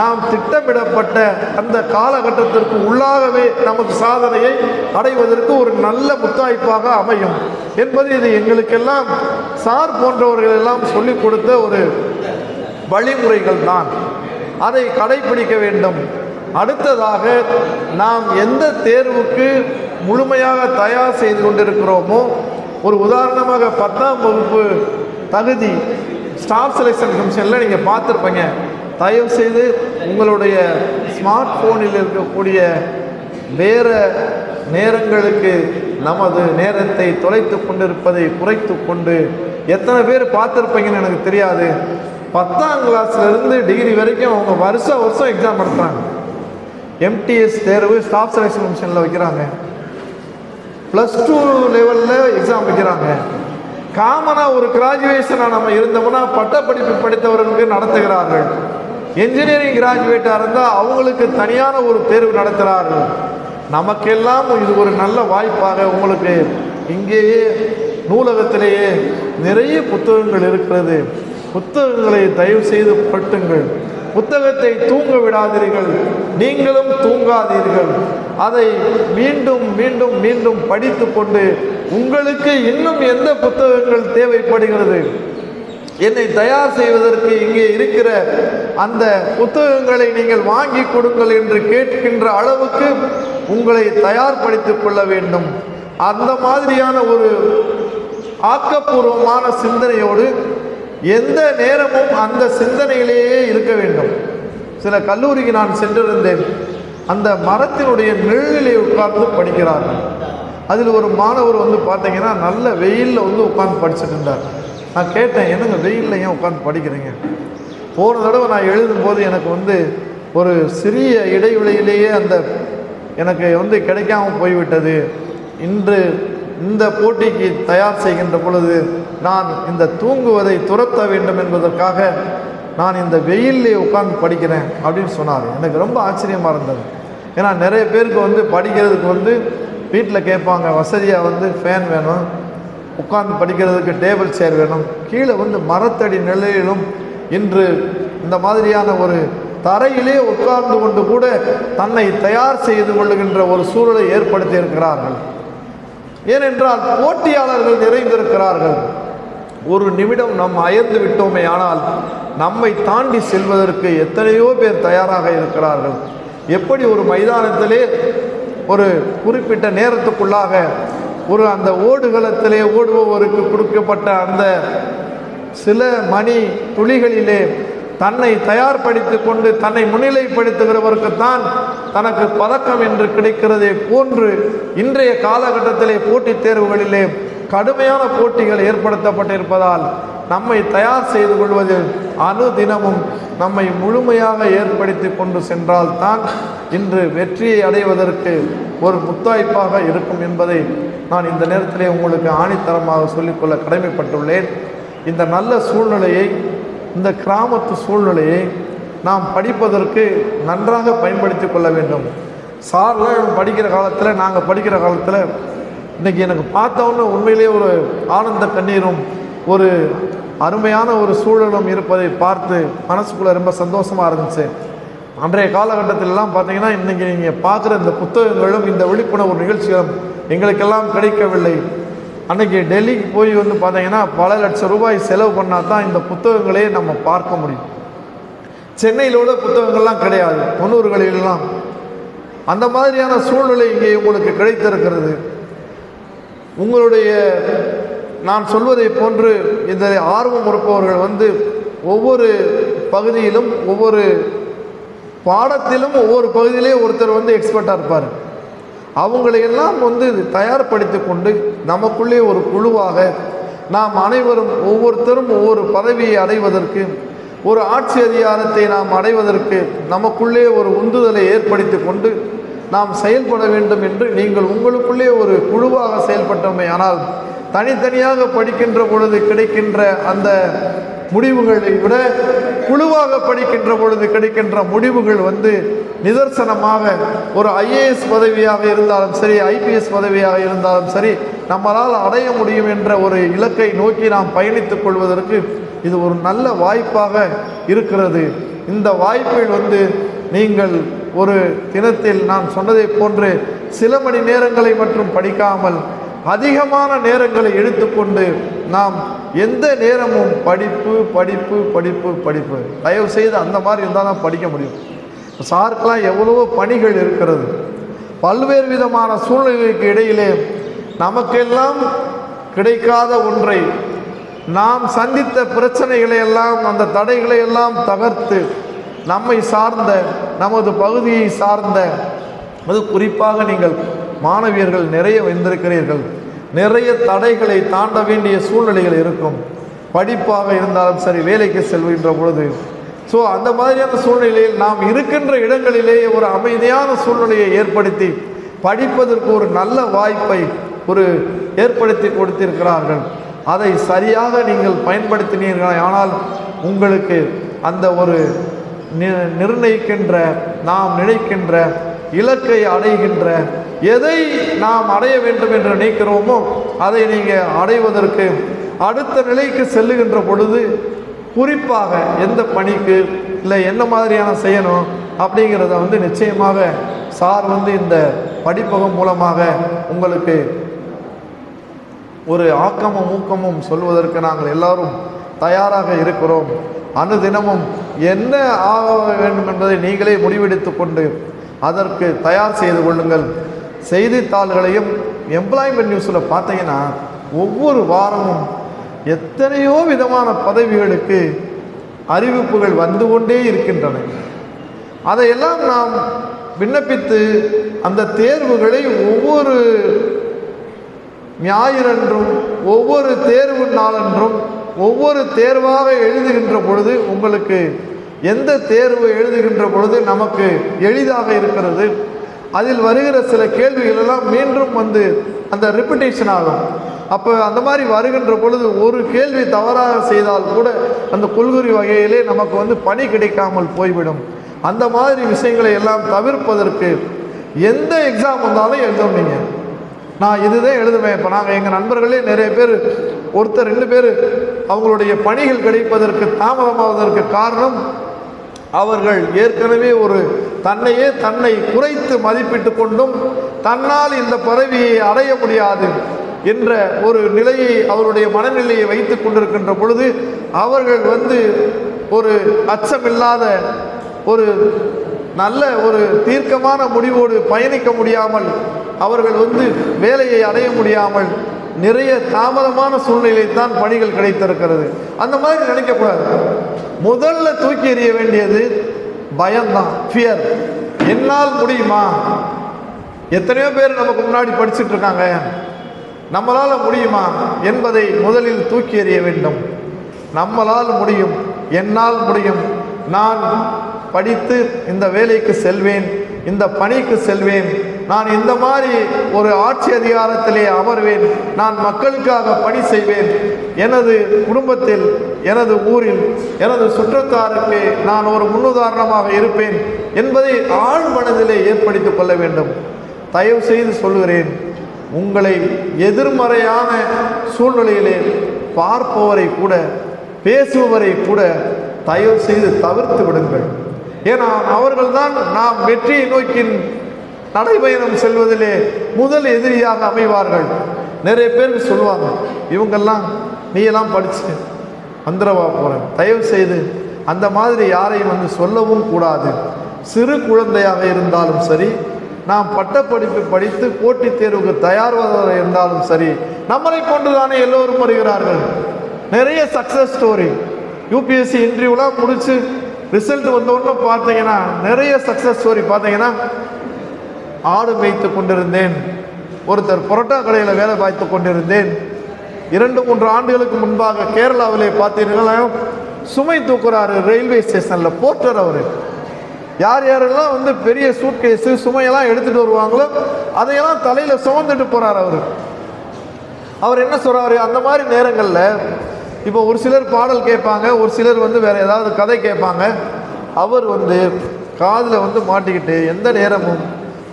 நாம் திட்டமிடப்பட்ட அந்த காலகட்டத்திற்கு உள்ளாகவே நமக்கு சாதனையை அடைவதற்கு ஒரு நல்ல முத்தாய்ப்பாக அமையும் என்பது இது எங்களுக்கெல்லாம் சார் போன்றவர்கள் எல்லாம் சொல்லிக் கொடுத்த ஒரு வழிமுறைகள் தான். அதை கடைபிடிக்க வேண்டும். அடுத்ததாக நாம் எந்த தேர்வுக்கு முழுமையாக தயார் செய்து கொண்டிருக்கிறோமோ, ஒரு உதாரணமாக 10ஆம் வகுப்பு தகுதி ஸ்டாஃப் செலெக்ஷன் கமிஷனில் நீங்கள் பார்த்துருப்பீங்க. தயவு செய்து உங்களுடைய ஸ்மார்ட் ஃபோனில் இருக்கக்கூடிய வேற நேரங்களுக்கு நமது நேரத்தை தொலைத்து கொண்டிருப்பதை குறைத்து கொண்டு, எத்தனை பேர் பார்த்துருப்பீங்கன்னு எனக்கு தெரியாது, 10ஆம் கிளாஸ்லேருந்து டிகிரி வரைக்கும் அவங்க வருஷம் எக்ஸாம் நடத்துகிறாங்க. எம்டிஎஸ் தேர்வு ஸ்டாஃப் செலெக்ஷன் கமிஷனில் வைக்கிறாங்க, +2 லெவலில் எக்ஸாம் வைக்கிறாங்க. காமனாக ஒரு கிராஜுவேஷனாக நம்ம இருந்தோம்னா பட்டப்படிப்பு படித்தவர்களுக்கு நடத்துகிறார்கள். என்ஜினியரிங் கிராஜுவேட்டாக இருந்தால் அவங்களுக்கு தனியான ஒரு தேர்வு நடத்துகிறார்கள். நமக்கெல்லாம் இது ஒரு நல்ல வாய்ப்பாக, உங்களுக்கு இங்கேயே நூலகத்திலேயே நிறைய புத்தகங்கள் இருக்கிறது. புத்தகங்களை தயவு செய்து பட்டுங்கள். புத்தகத்தை தூங்க விடாதீர்கள், நீங்களும் தூங்காதீர்கள். அதை மீண்டும் மீண்டும் மீண்டும் படித்து கொண்டு உங்களுக்கு இன்னும் எந்த புத்தகங்கள் தேவைப்படுகிறது, என்னை தயார் செய்வதற்கு இங்கே இருக்கிற அந்த புத்தகங்களை நீங்கள் வாங்கி கொடுங்கள் என்று கேட்கின்ற அளவுக்கு உங்களை தயார்படுத்திக் கொள்ள வேண்டும். அந்த மாதிரியான ஒரு ஆக்கப்பூர்வமான சிந்தனையோடு எந்த நேரமும் அந்த சிந்தனையிலேயே இருக்க வேண்டும். சில கல்லூரிக்கு நான் சென்றிருந்தேன். அந்த மரத்தினுடைய நிழலிலே உட்கார்ந்து படிக்கிறார்கள். அதில் ஒரு மாணவர் பார்த்தீங்கன்னா நல்ல வெயிலில் உட்கார்ந்து படிச்சுட்டு இருந்தார். நான் கேட்டேன், என்னங்க வெயிலில் ஏன் உட்காந்து படிக்கிறீங்க? போன தடவை நான் எழுதும்போது எனக்கு ஒரு சிறிய இடைவெளியிலேயே அந்த எனக்கு கிடைக்காமல் போய்விட்டது. இன்று இந்த போட்டிக்கு தயார் செய்கின்ற பொழுது நான் இந்த தூங்குவதை துரத்த வேண்டும் என்பதற்காக நான் இந்த வெயிலே உட்கார்ந்து படிக்கிறேன் அப்படின்னு சொன்னார். எனக்கு ரொம்ப ஆச்சரியமாக இருந்தது. ஏன்னா நிறைய பேருக்கு படிக்கிறதுக்கு வீட்டில் கேட்பாங்க, வசதியாக ஃபேன் வேணும், உட்கார்ந்து படிக்கிறதுக்கு டேபிள் சேர் வேணும், கீழே மரத்தடி நிலையிலும் இன்று இந்த மாதிரியான ஒரு தரையிலே உட்கார்ந்து கொண்டு கூட தன்னை தயார் செய்து கொள்ளுகின்ற ஒரு சூழலை ஏற்படுத்தி இருக்கிறார்கள். ஏனென்றால் போட்டியாளர்கள் நிறைந்திருக்கிறார்கள். ஒரு நிமிடம் நாம் அயர்ந்து விட்டோமே ஆனால் நம்மை தாண்டி செல்வதற்கு எத்தனையோ பேர் தயாராக இருக்கிறார்கள். எப்படி ஒரு மைதானத்திலே ஒரு குறிப்பிட்ட நேரத்துக்குள்ளாக அந்த ஓடுகளத்திலே ஓடுபவருக்கு கொடுக்கப்பட்ட அந்த சில மணி துளிகளிலே தன்னை தயார்படுத்தி கொண்டு தன்னை முன்னிலைப்படுத்துகிறவருக்குத்தான் தனக்கு பதக்கம் என்று கிடைக்கிறதே போன்று இன்றைய காலகட்டத்திலே போட்டித் தேர்வுகளிலே கடுமையான போட்டிகள் ஏற்படுத்தப்பட்டிருப்பதால் நம்மை தயார் செய்து கொள்வதில் அனுதினமும் நம்மை முழுமையாக ஏற்படுத்தி கொண்டு சென்றால்தான் இன்று வெற்றியை அடைவதற்கு ஒரு முத்தாய்ப்பாக இருக்கும் என்பதை நான் இந்த நேரத்திலே உங்களுக்கு ஆணித்தரமாக சொல்லிக்கொள்ள கடமைப்பட்டுள்ளேன். இந்த நல்ல சூழ்நிலையை, இந்த கிராமத்து சூழ்நிலையை நாம் படிப்பதற்கு நன்றாக பயன்படுத்தி கொள்ள வேண்டும். சார்லாம் படிக்கிற காலத்தில், நாங்கள் படிக்கிற காலத்தில் இன்றைக்கி எனக்கு பார்த்தோன்னு உண்மையிலே ஒரு ஆனந்த கண்ணீரும் ஒரு அருமையான ஒரு சூழலும் இருப்பதை பார்த்து மனசுக்குள்ளே ரொம்ப சந்தோஷமாக இருந்துச்சு. அன்றைய காலகட்டத்திலெல்லாம் பார்த்தீங்கன்னா இன்றைக்கி நீங்கள் பார்க்குற இந்த புத்தகங்களும் இந்த விழிப்புணர்வு நிகழ்ச்சிகளும் எங்களுக்கெல்லாம் கிடைக்கவில்லை. அன்றைக்கி டெல்லிக்கு போய் பார்த்தீங்கன்னா பல லட்சம் ரூபாய் செலவு பண்ணால் தான் இந்த புத்தகங்களே நம்ம பார்க்க முடியும். சென்னையிலோட புத்தகங்கள்லாம் கிடையாது, 90களிலெல்லாம். அந்த மாதிரியான சூழ்நிலை இங்கே உங்களுக்கு கிடைத்திருக்கிறது. உங்களுடைய நான் சொல்வதை போன்று இந்த ஆர்வம் இருப்பவர்கள் ஒவ்வொரு பகுதியிலும் ஒவ்வொரு பாடத்திலும் ஒவ்வொரு பகுதியிலே ஒருத்தர் எக்ஸ்பர்ட்டாக இருப்பார். அவங்களையெல்லாம் தயார்படுத்தி கொண்டு நமக்குள்ளே ஒரு குழுவாக நாம் அனைவரும் ஒவ்வொருத்தரும் ஒவ்வொரு பதவியை அடைவதற்கு, ஒரு ஆட்சி அதிகாரத்தை நாம் அடைவதற்கு நமக்குள்ளே ஒரு உந்துதலை ஏற்படுத்தி கொண்டு நாம் செயல்பட வேண்டும் என்று நீங்கள் உங்களுக்குள்ளே ஒரு குழுவாக செயல்பட்டோமே ஆனால் தனித்தனியாக படிக்கின்ற பொழுது கிடைக்கின்ற அந்த முடிவுகளை விட குழுவாக படிக்கின்ற பொழுது கிடைக்கின்ற முடிவுகள் நிதர்சனமாக ஒரு ஐஏஎஸ் பதவியாக இருந்தாலும் சரி, ஐபிஎஸ் பதவியாக இருந்தாலும் சரி, நம்மளால் அடைய முடியும் என்ற ஒரு இலக்கை நோக்கி நாம் பயணித்துக் கொள்வதற்கு இது ஒரு நல்ல வாய்ப்பாக இருக்கிறது. இந்த வாய்ப்பில் நீங்கள் ஒரு தினத்தில் நான் சொன்னதை போன்று சில மணி நேரங்களை மட்டும் படிக்காமல் அதிகமான நேரங்களை எடுத்துக்கொண்டு நாம் எந்த நேரமும் படிப்பு படிப்பு படிப்பு படிப்பு தயவு செய்து அந்த மாதிரி இருந்தால் தான் படிக்க முடியும். சாருக்கெல்லாம் எவ்வளவோ பணிகள் இருக்கிறது. பல்வேறு விதமான சூழ்நிலைக்கு இடையிலே நமக்கெல்லாம் கிடைக்காத ஒன்றை, நாம் சந்தித்த பிரச்சனைகளை எல்லாம், அந்த தடைகளை எல்லாம் தகர்த்து நம்மை சார்ந்த, நமது பகுதியை சார்ந்த, அது குறிப்பாக நீங்கள் மாணவியர்கள் நிறைய வந்திருக்கிறீர்கள். நிறைய தடைகளை தாண்ட வேண்டிய சூழ்நிலைகள் இருக்கும். படிப்பாக இருந்தாலும் சரி, வேலைக்கு செல்கின்ற பொழுது. ஸோ அந்த மாதிரியான சூழ்நிலையில் நாம் இருக்கின்ற இடங்களிலேயே ஒரு அமைதியான சூழ்நிலையை ஏற்படுத்தி படிப்பதற்கு ஒரு நல்ல வாய்ப்பை ஏற்படுத்தி கொடுத்திருக்கிறார்கள். அதை சரியாக நீங்கள் பயன்படுத்தினீர்கள் ஆனால் உங்களுக்கு அந்த ஒரு நிர்ணயிக்கின்ற, நாம் நினைக்கின்ற இலக்கை அடைகின்ற, எதை நாம் அடைய வேண்டும் என்று நினைக்கிறோமோ அதை நீங்கள் அடைவதற்கு அடுத்த நிலைக்கு செல்லுகின்ற பொழுது, குறிப்பாக எந்த பணிக்கு இல்லை என்ன மாதிரியான செய்யணும் அப்படிங்கிறத நிச்சயமாக சார் இந்த படிப்பகம் மூலமாக உங்களுக்கு ஒரு ஆக்கமும் ஊக்கமும் சொல்வதற்கு நாங்கள் எல்லாரும் தயாராக இருக்கிறோம். அனுதினமும் என்ன ஆக வேண்டும் என்பதை நீங்களே முடிவெடுத்து கொண்டு அதற்கு தயார் செய்து கொள்ளுங்கள். செய்தித்தாள்களையும் எம்ப்ளாய்மெண்ட் நியூஸில் பார்த்தீங்கன்னா ஒவ்வொரு வாரமும் எத்தனையோ விதமான பதவிகளுக்கு அறிவிப்புகள் வந்து கொண்டே இருக்கின்றன. அதையெல்லாம் நாம் விண்ணப்பித்து அந்த தேர்வுகளை ஒவ்வொரு ஞாயிறன்றும் ஒவ்வொரு தேர்வு நாளன்றும் ஒவ்வொரு தேர்வாக எழுதுகின்ற பொழுது உங்களுக்கு எந்த தேர்வு எழுதுகின்ற பொழுது நமக்கு எளிதாக இருக்கிறது, அதில் வருகிற சில கேள்விகள் எல்லாம் மீண்டும் அந்த ரிப்பிட்டேஷன் ஆகும். அப்போ அந்த மாதிரி வருகின்ற பொழுது ஒரு கேள்வி தவறாக செய்தால் கூட அந்த கொள்குறி வகையிலே நமக்கு பணி கிடைக்காமல் போய்விடும். அந்த மாதிரி விஷயங்களை எல்லாம் தவிர்ப்பதற்கு எந்த எக்ஸாம் வந்தாலும் எழுதணும். நீங்கள் நான் இதுதான் எழுதுவேன். இப்போ நாங்கள் எங்கள் நண்பர்களே நிறைய பேர், ஒருத்தர் 2 பேர் அவங்களுடைய பணிகள் கிடைப்பதற்கு தாமதமாவதற்கு காரணம் அவர்கள் ஏற்கனவே தன்னை குறைத்து மதிப்பிட்டு கொண்டும் தன்னால் இந்த பதவியை அடைய முடியாது என்ற ஒரு நிலையை, அவருடைய மனநிலையை வைத்து கொண்டிருக்கின்ற பொழுது அவர்கள் ஒரு அச்சமில்லாத ஒரு நல்ல ஒரு தீர்க்கமான முடிவோடு பயணிக்க முடியாமல், அவர்கள் வேலையை அடைய முடியாமல் நிறைய தாமதமான சூழ்நிலை தான் பணிகள் கிடைத்திருக்கிறது. அந்த மாதிரி நினைக்கக்கூடாது. முதல்ல தூக்கி எறிய வேண்டியது பயம்தான், ஃபியர். என்னால் முடியுமா? எத்தனையோ பேர் நமக்கு முன்னாடி படிச்சுட்டு இருக்காங்க, நம்மளால் முடியுமா என்பதை முதலில் தூக்கி எறிய வேண்டும். நம்மளால் முடியும், என்னால் முடியும், நான் படித்து இந்த வேலைக்கு செல்வேன், இந்த பணிக்கு செல்வேன், நான் இந்த மாதிரி ஒரு ஆட்சி அதிகாரத்திலே அமர்வேன், நான் மக்களுக்காக பணி செய்வேன், எனது குடும்பத்தில், எனது ஊரில், எனது சுற்றத்தாருக்கு நான் ஒரு முன்னுதாரணமாக இருப்பேன் என்பதை ஆழ் மனதிலே ஏற்படுத்திக் கொள்ள வேண்டும். தயவு செய்து சொல்கிறேன், உங்களை எதிர்மறையான சூழ்நிலையிலே பார்ப்பவரை கூட, பேசுபவரை கூட தயவு செய்து தவிர்த்து விடுங்கள். ஏன்னா அவர்கள்தான் நாம் வெற்றியை நோக்கி நடைபயணம் செல்வதிலே முதல் எதிரியாக அமைவார்கள். நிறைய பேருக்கு சொல்லுவாங்க, இவங்கெல்லாம் நீ எல்லாம் படிச்சு வந்துடவா போகிறேன். தயவு செய்து அந்த மாதிரி யாரையும் சொல்லவும் கூடாது. சிறு குழந்தையாக இருந்தாலும் சரி, நாம் பட்டப்படிப்பு படித்து போட்டித் தேர்வுக்கு தயார்வதாக இருந்தாலும் சரி, நம்மளை கொண்டுதானே எல்லோரும் வருகிறார்கள். நிறைய சக்ஸஸ் ஸ்டோரி, யூபிஎஸ்சி இன்டர்வியூலாம் முடிச்சு ரிசல்ட் வந்தோன்னு பார்த்தீங்கன்னா நிறைய சக்ஸஸ் ஸ்டோரி பார்த்தீங்கன்னா, ஆடு மேய்த்து கொண்டிருந்தேன், ஒருத்தர் புரோட்டா கடையில் வேலை பார்த்து கொண்டிருந்தேன், 2-3 ஆண்டுகளுக்கு முன்பாக கேரளாவிலே பார்த்தீங்கன்னா சுமை தூக்குறாரு ரயில்வே ஸ்டேஷனில், போர்ட்டர் அவர். யார் யாரெல்லாம் பெரிய சூட்கேஸு சுமையெல்லாம் எடுத்துகிட்டு வருவாங்களோ அதையெல்லாம் தலையில் சுமந்துட்டு போகிறார் அவர். அவர் என்ன சொல்கிறாரு, அந்த மாதிரி நேரங்களில் இப்போ ஒரு சிலர் பாடல் கேட்பாங்க, ஒரு சிலர் வேறு ஏதாவது கதை கேட்பாங்க. அவர் காதில் மாட்டிக்கிட்டு எந்த நேரமும்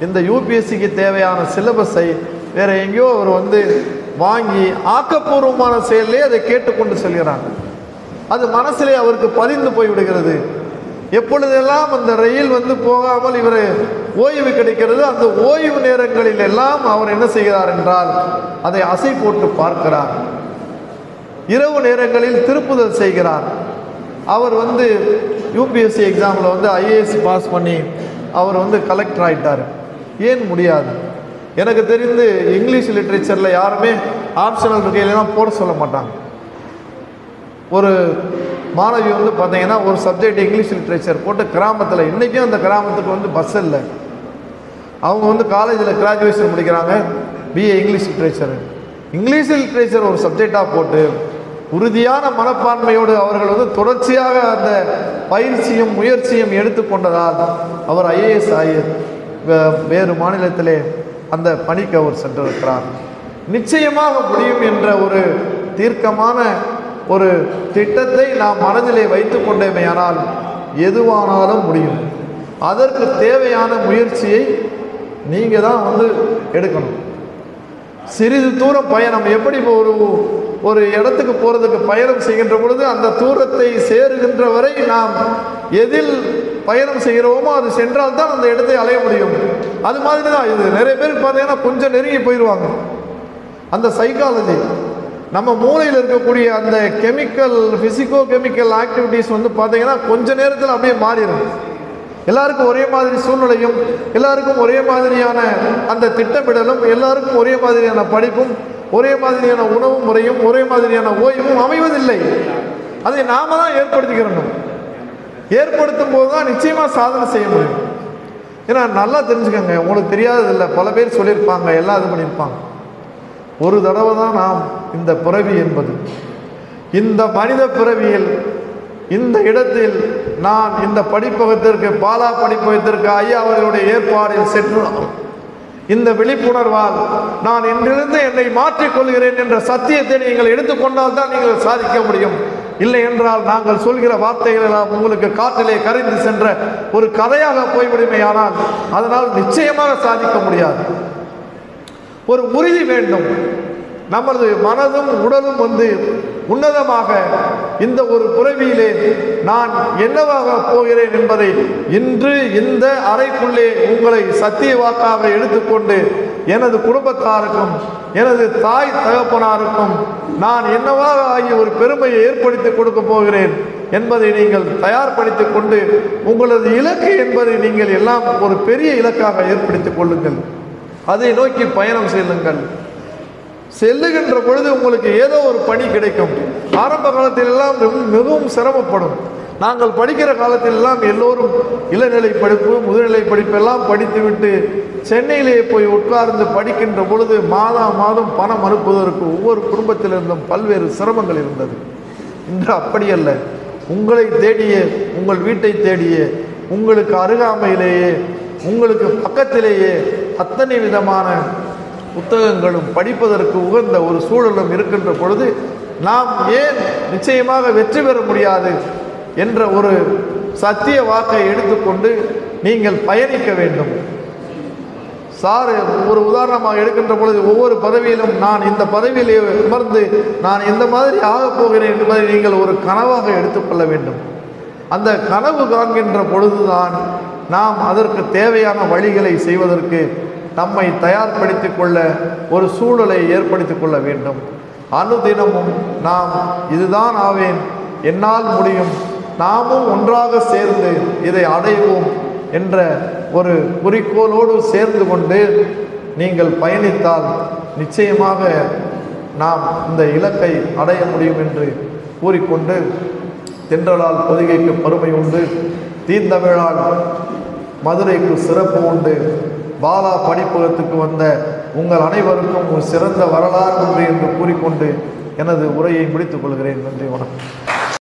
இந்த யூபிஎஸ்சிக்கு தேவையான சிலபஸை வேறு எங்கேயோ அவர் வாங்கி ஆக்கப்பூர்வமான செயலே அதை கேட்டுக்கொண்டு செல்கிறாங்க. அது மனசிலே அவருக்கு பதிந்து போய்விடுகிறது. எப்பொழுதெல்லாம் அந்த ரயில் போகாமல் இவர் ஓய்வு கிடைக்கிறது, அந்த ஓய்வு நேரங்களில் எல்லாம் அவர் என்ன செய்கிறார் என்றால் அதை அசை போட்டு பார்க்கிறார். இரவு நேரங்களில் திருப்புதல் செய்கிறார். அவர் யூபிஎஸ்சி எக்ஸாமில் ஐஏஎஸ் பாஸ் பண்ணி அவர் கலெக்டர் ஆகிட்டார். ஏன் முடியாது? எனக்கு தெரிந்து இங்கிலீஷ் லிட்ரேச்சரில் யாருமே ஆப்ஷனல் இருக்கையிலாம் போட சொல்ல மாட்டாங்க. ஒரு மாணவி வந்து பார்த்தீங்கன்னா ஒரு சப்ஜெக்ட் இங்கிலீஷ் லிட்ரேச்சர் போட்டு கிராமத்தில், இன்றைக்கும் அந்த கிராமத்துக்கு வந்து பஸ் இல்லை. அவங்க வந்து காலேஜில் கிராஜுவேஷன் முடிக்கிறாங்க, BA English literature. English literature ஒரு சப்ஜெக்டாக போட்டு உறுதியான மனப்பான்மையோடு அவர்கள் வந்து தொடர்ச்சியாக அந்த பயிற்சியும் முயற்சியும் எடுத்துக்கொண்டதால் அவர் ஐஏஎஸ் ஆகி வேறு மாநிலத்திலே அந்த பணிக்கு அவர் சென்றிருக்கிறார். நிச்சயமாக முடியும் என்ற ஒரு தீர்க்கமான ஒரு திட்டத்தை நாம் மனதிலே வைத்து கொண்டேமையானால் எதுவானாலும் முடியும். அதற்கு தேவையான முயற்சியை நீங்கள் தான் வந்து எடுக்கணும். சிறிது தூரம் பயணம், எப்படி ஒரு இடத்துக்கு போகிறதுக்கு பயணம் செய்கின்ற பொழுது அந்த தூரத்தை சேருகின்ற வரை நாம் எதில் பயணம் செய்கிறோமோ அது சென்றால் தான் அந்த இடத்தை அலைய முடியும். அது மாதிரி தான் இது. நிறைய பேருக்கு பார்த்தீங்கன்னா கொஞ்சம் நெருங்கி போயிடுவாங்க. அந்த சைக்காலஜி, நம்ம மூளையில் இருக்கக்கூடிய அந்த கெமிக்கல், ஃபிசிக்கோ கெமிக்கல் ஆக்டிவிட்டீஸ் வந்து பார்த்தீங்கன்னா கொஞ்ச நேரத்தில் அப்படியே மாறிடும். எல்லாருக்கும் ஒரே மாதிரி சூழ்நிலையும், எல்லாருக்கும் ஒரே மாதிரியான அந்த திட்டமிடலும், எல்லாருக்கும் ஒரே மாதிரியான படிப்பும், ஒரே மாதிரியான உணவு முறையும், ஒரே மாதிரியான ஓய்வும் அமைவதில்லை. அதை நாம தான் ஏற்படுத்திக்கிறணும். ஏற்படுத்தும் போது தான் நிச்சயமாக சாதனை செய்ய முடியும். ஏன்னா நல்லா தெரிஞ்சுக்கோங்க, உங்களுக்கு தெரியாததில்லை, பல பேர் சொல்லியிருப்பாங்க, எல்லாம் இது பண்ணியிருப்பாங்க. ஒரு தடவை தான் நாம் இந்த பிறவி என்பது. இந்த மனித பிறவியில் இந்த இடத்தில் நான் இந்த படிப்பகத்திற்கு, பாலா படிப்பகத்திற்கு ஐயா அவர்களுடைய ஏற்பாடில் சென்று இந்த விழிப்புணர்வால் நான் இன்றிலிருந்து என்னை மாற்றிக்கொள்கிறேன் என்ற சத்தியத்தை நீங்கள் எடுத்துக்கொண்டால் தான் நீங்கள் சாதிக்க முடியும். இல்லை என்றால் நாங்கள் சொல்கிற வார்த்தைகள் எல்லாம் உங்களுக்கு காற்றிலே கரைந்து சென்ற ஒரு கதையாக போய்விடுமையானால் அதனால் நிச்சயமாக சாதிக்க முடியாது. ஒரு உறுதி வேண்டும். நமது மனதும் உடலும் வந்து உன்னதமாக இந்த ஒரு பிறவியிலே நான் என்னவாக போகிறேன் என்பதை இன்று இந்த அறைக்குள்ளே உங்களை சத்திய வாக்காக எடுத்துக்கொண்டு எனது குடும்பத்தாருக்கும் எனது தாய் தகப்பனாருக்கும் நான் என்னவாக ஆகிய ஒரு பெருமையை ஏற்படுத்தி கொடுக்க போகிறேன் என்பதை நீங்கள் தயார்படுத்தி கொண்டு உங்களது இலக்கு என்பதை நீங்கள் எல்லாம் ஒரு பெரிய இலக்காக ஏற்படுத்திக் கொள்ளுங்கள். அதை நோக்கி பயணம் செல்லுங்கள். செல்லுகின்ற பொழுது உங்களுக்கு ஏதோ ஒரு பணி கிடைக்கும். ஆரம்ப காலத்தில் எல்லாம் மிகவும் சிரமப்படும். நாங்கள் படிக்கிற காலத்தில் எல்லாம் எல்லோரும் இளநிலை படிப்பு, முதுநிலை படிப்பெல்லாம் படித்துவிட்டு சென்னையிலே போய் உட்கார்ந்து படிக்கின்ற பொழுது மாதம் பணம் அனுப்புவதற்கு ஒவ்வொரு குடும்பத்திலிருந்தும் பல்வேறு சிரமங்கள் இருந்தது. இன்று அப்படி அல்ல. உங்களை தேடிய, உங்கள் வீட்டை தேடிய, உங்களுக்கு அருகாமையிலேயே, உங்களுக்கு பக்கத்திலேயே அத்தனை விதமான புத்தகங்களும் படிப்பதற்கு உகந்த ஒரு சூழலும் இருக்கின்ற பொழுது நாம் ஏன் நிச்சயமாக வெற்றி பெற முடியாது என்ற ஒரு சத்திய வாக்கை எடுத்துக்கொண்டு நீங்கள் பயணிக்க வேண்டும். சார் ஒரு உதாரணமாக எடுக்கின்ற பொழுது ஒவ்வொரு பதவியிலும் நான் இந்த பதவியிலே அமர்ந்து நான் இந்த மாதிரி ஆகப் போகிறேன் என்பதை நீங்கள் ஒரு கனவாக எடுத்துக்கொள்ள வேண்டும். அந்த கனவு காண்கின்ற பொழுதுதான் நாம் அதற்கு தேவையான வழிகளை செய்வதற்கு நம்மை தயார்படுத்தி கொள்ள ஒரு சூழலை ஏற்படுத்தி கொள்ள வேண்டும். அனுதினமும் நாம் இதுதான் ஆவேன், என்னால் முடியும், நாமும் ஒன்றாக சேர்ந்து இதை அடைவோம் என்ற ஒரு குறிக்கோளோடு சேர்ந்து கொண்டு நீங்கள் பயணித்தால் நிச்சயமாக நாம் இந்த இலக்கை அடைய முடியும் என்று கூறிக்கொண்டு, தென்றலால் பொதிகைக்கு பெருமை உண்டு, தீந்தமிழால் மதுரைக்கு சிறப்பு உண்டு, பாலா படிப்பகத்துக்கு வந்த உங்கள் அனைவருக்கும் ஒரு சிறந்த வரலாறு உண்டு என்று கூறிக்கொண்டு எனது உரையை முடித்துக் கொள்கிறேன். நன்றி, வணக்கம்.